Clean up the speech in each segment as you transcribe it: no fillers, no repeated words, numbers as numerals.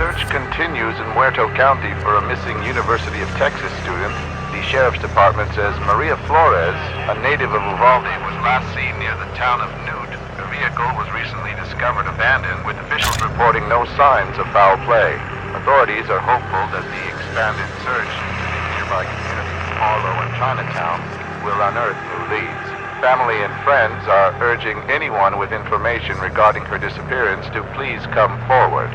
search continues in Muerto County for a missing University of Texas student. The Sheriff's Department says Maria Flores, a native of Uvalde, was last seen near the town of Nuit. Her vehicle was recently discovered abandoned, with officials reporting no signs of foul play. Authorities are hopeful that the expanded search in nearby communities Harlow and Chinatown will unearth new leads. Family and friends are urging anyone with information regarding her disappearance to please come forward.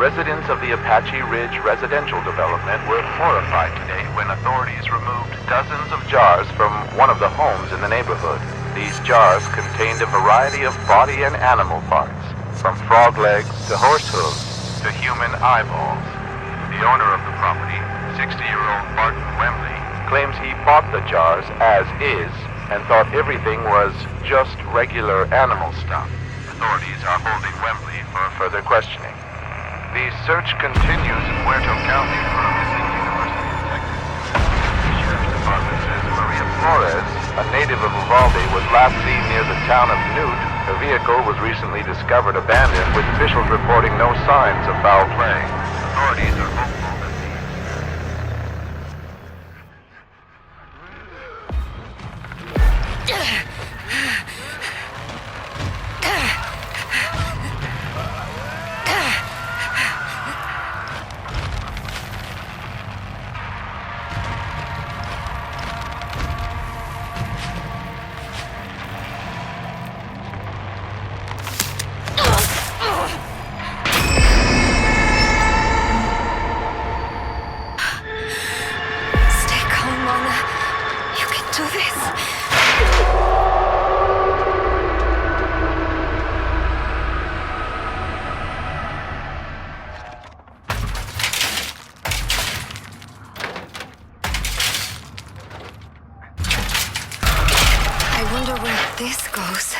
Residents of the Apache Ridge residential development were horrified today when authorities removed dozens of jars from one of the homes in the neighborhood. These jars contained a variety of body and animal parts, from frog legs to horse hooves to human eyeballs. The owner of the property, 60-year-old Barton Wembley, claims he bought the jars as is and thought everything was just regular animal stuff. Authorities are holding Wembley for further questioning. The search continues in Muerto County for a missing University of Texas. The Sheriff's Department says Maria Flores, a native of Uvalde, was last seen near the town of Nuit. Her vehicle was recently discovered abandoned, with officials reporting no signs of foul play. Authorities are hopeful that this goes.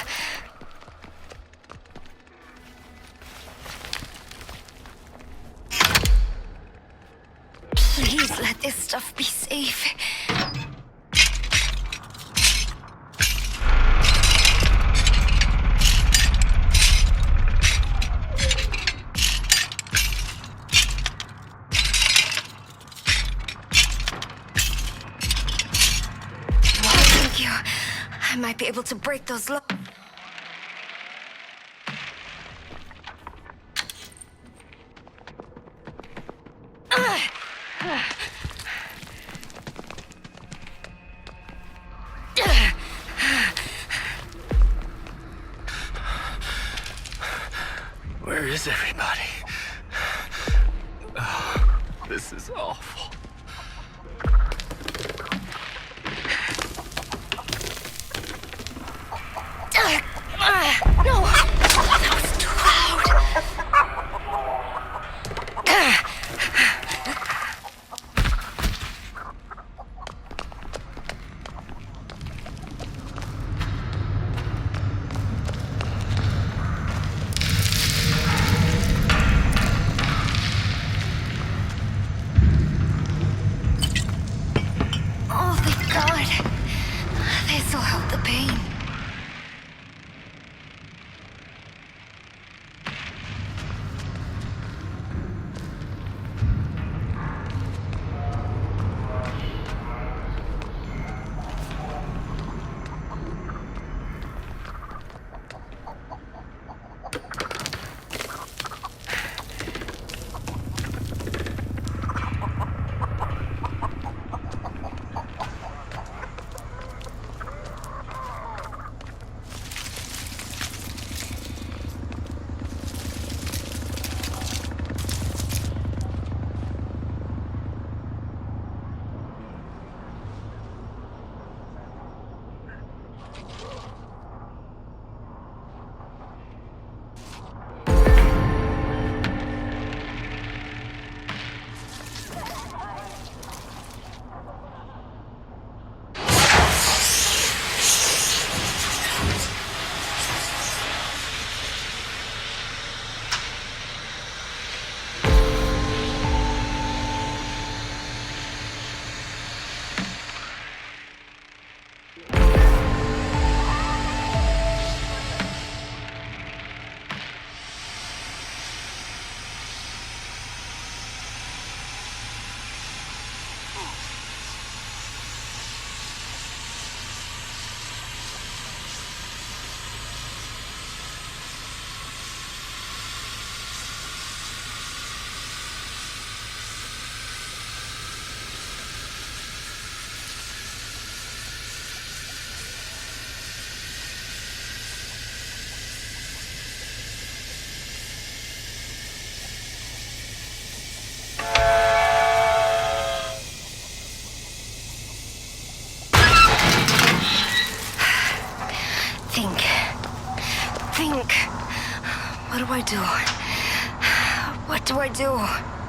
Please let this stuff be safe. I might be able to break those locks. Where is everybody? Oh, this is awful. No! That was too loud! do? What do I do?